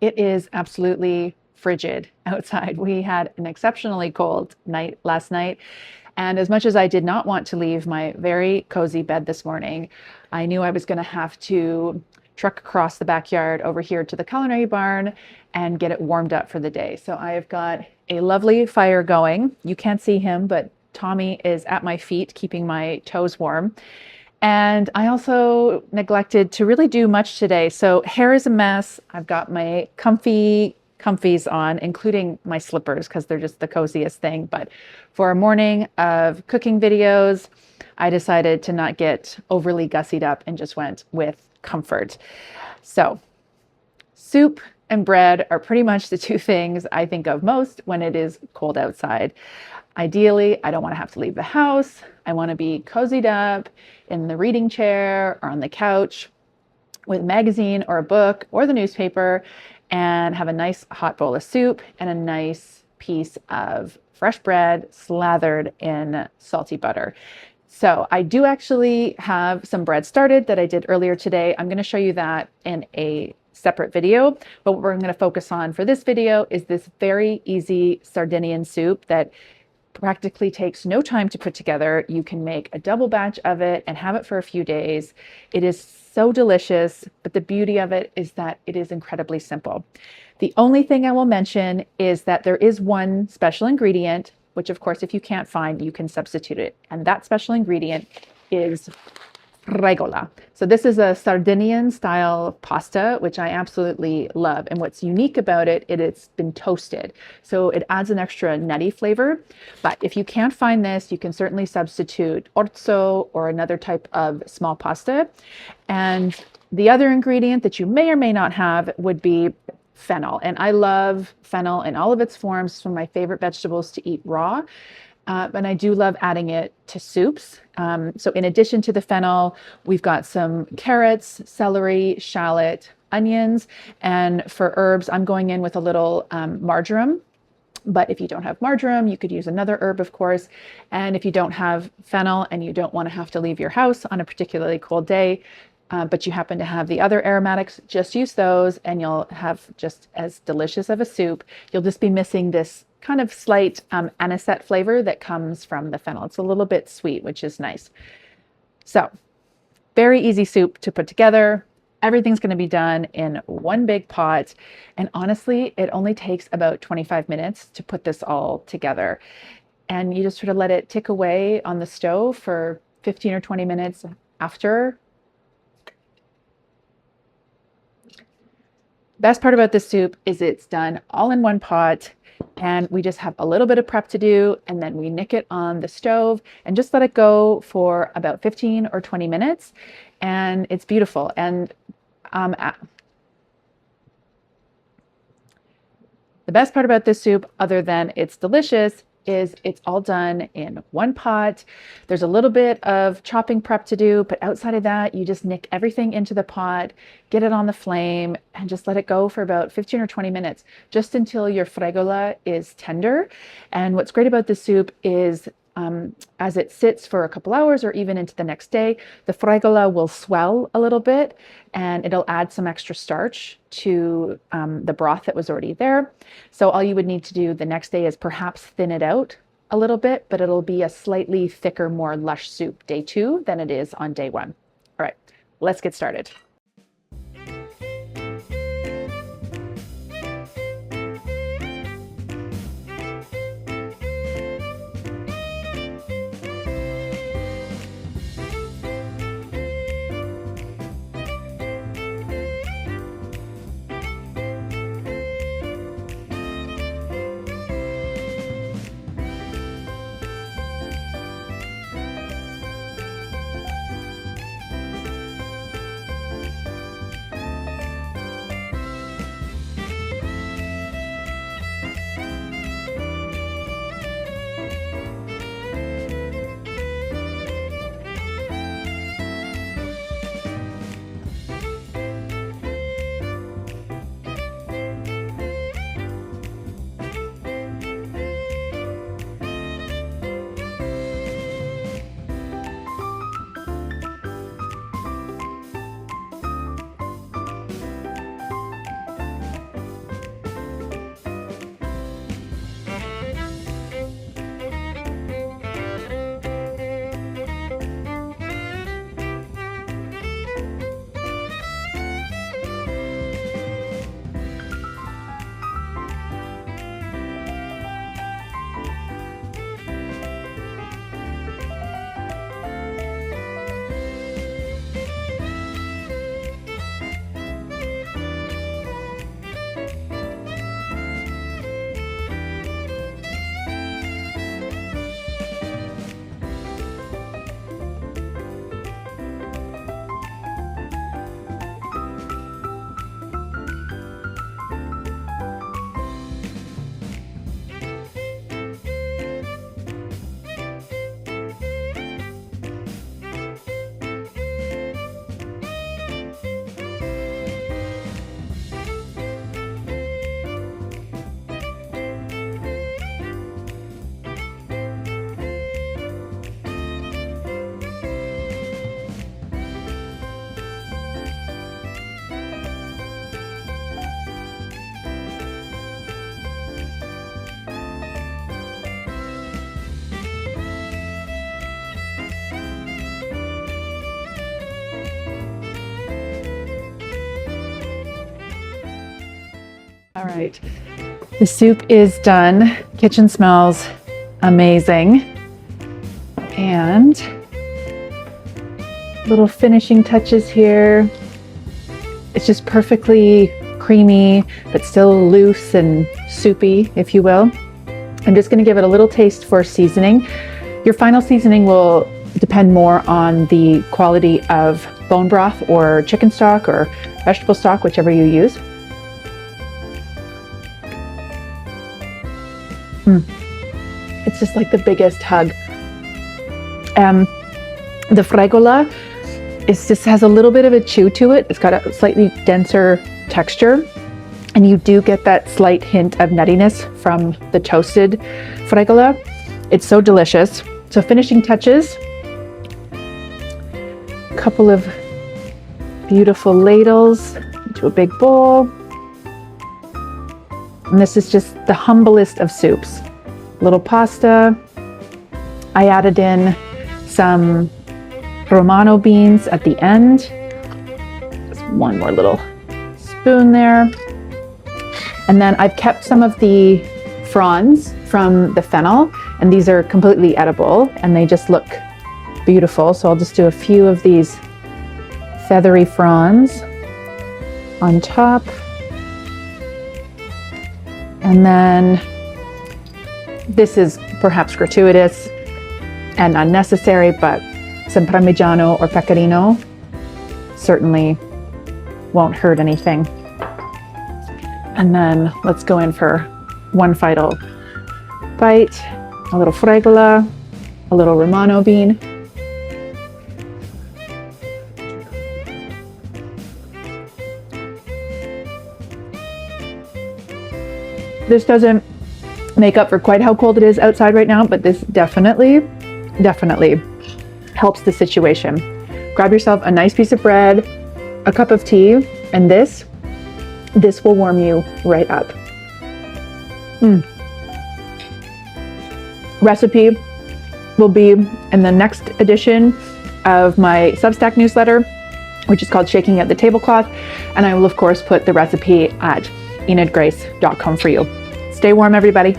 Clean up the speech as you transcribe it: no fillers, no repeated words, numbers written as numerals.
It is absolutely frigid outside. We had an exceptionally cold night last night. And as much as I did not want to leave my very cozy bed this morning, I knew I was going to have to truck across the backyard over here to the culinary barn and get it warmed up for the day. So I have got a lovely fire going. You can't see him, but Tommy is at my feet, keeping my toes warm. And I also neglected to really do much today. So hair is a mess. I've got my comfies on, including my slippers because they're just the coziest thing. But for a morning of cooking videos, I decided to not get overly gussied up and just went with comfort. So soup and bread are pretty much the two things I think of most when it is cold outside. Ideally, I don't want to have to leave the house. I want to be cozied up in the reading chair or on the couch with a magazine or a book or the newspaper and have a nice hot bowl of soup and a nice piece of fresh bread slathered in salty butter. So I do actually have some bread started that I did earlier today. I'm going to show you that in a separate video, but what we're going to focus on for this video is this very easy Sardinian soup that practically takes no time to put together. You can make a double batch of it and have it for a few days. It is so delicious, but the beauty of it is that it is incredibly simple. The only thing I will mention is that there is one special ingredient, which of course, if you can't find, you can substitute it. And that special ingredient is Fregola. So this is a Sardinian style pasta, which I absolutely love. And what's unique about it, it's been toasted. So it adds an extra nutty flavor. But if you can't find this, you can certainly substitute orzo or another type of small pasta. And the other ingredient that you may or may not have would be fennel. And I love fennel in all of its forms. It's one of my favorite vegetables to eat raw. And I do love adding it to soups. So in addition to the fennel, we've got some carrots, celery, shallot, onions. And for herbs, I'm going in with a little marjoram. But if you don't have marjoram, you could use another herb, of course. And if you don't have fennel and you don't want to have to leave your house on a particularly cold day, but you happen to have the other aromatics, just use those and you'll have just as delicious of a soup. You'll just be missing this kind of slight anisette flavor that comes from the fennel. It's a little bit sweet, which is nice. So very easy soup to put together. Everything's going to be done in one big pot. And honestly, it only takes about 25 minutes to put this all together. And you just sort of let it tick away on the stove for 15 or 20 minutes after. Best part about this soup is it's done all in one pot. And we just have a little bit of prep to do, and then we nick it on the stove and just let it go for about 15 or 20 minutes. And it's beautiful. And the best part about this soup, other than it's delicious, is it's all done in one pot. There's a little bit of chopping prep to do, but outside of that, you just nick everything into the pot, get it on the flame, and just let it go for about 15 or 20 minutes, just until your fregola is tender. And what's great about this soup is as it sits for a couple hours or even into the next day, the fregola will swell a little bit and it'll add some extra starch to the broth that was already there. So all you would need to do the next day is perhaps thin it out a little bit, but it'll be a slightly thicker, more lush soup day 2 than it is on day 1. All right, let's get started. All right, the soup is done. Kitchen smells amazing. And little finishing touches here. It's just perfectly creamy, but still loose and soupy, if you will. I'm just gonna give it a little taste for seasoning. Your final seasoning will depend more on the quality of bone broth or chicken stock or vegetable stock, whichever you use. It's just like the biggest hug. The Fregola just has a little bit of a chew to it. It's got a slightly denser texture, and you do get that slight hint of nuttiness from the toasted Fregola. It's so delicious. So finishing touches, a couple of beautiful ladles into a big bowl. And this is just the humblest of soups. Little pasta. I added in some Romano beans at the end. Just one more little spoon there. And then I've kept some of the fronds from the fennel, and these are completely edible and they just look beautiful. So I'll just do a few of these feathery fronds on top. And then this is perhaps gratuitous and unnecessary, but some Parmigiano or Pecorino certainly won't hurt anything. And then let's go in for one final bite. A little Fregola, a little Romano bean. This doesn't make up for quite how cold it is outside right now, but this definitely helps the situation. Grab yourself a nice piece of bread, a cup of tea, and this will warm you right up. Recipe will be in the next edition of my Substack newsletter, which is called Shaking at the Tablecloth, and I will of course put the recipe at enidgrace.com for you. Stay warm, everybody.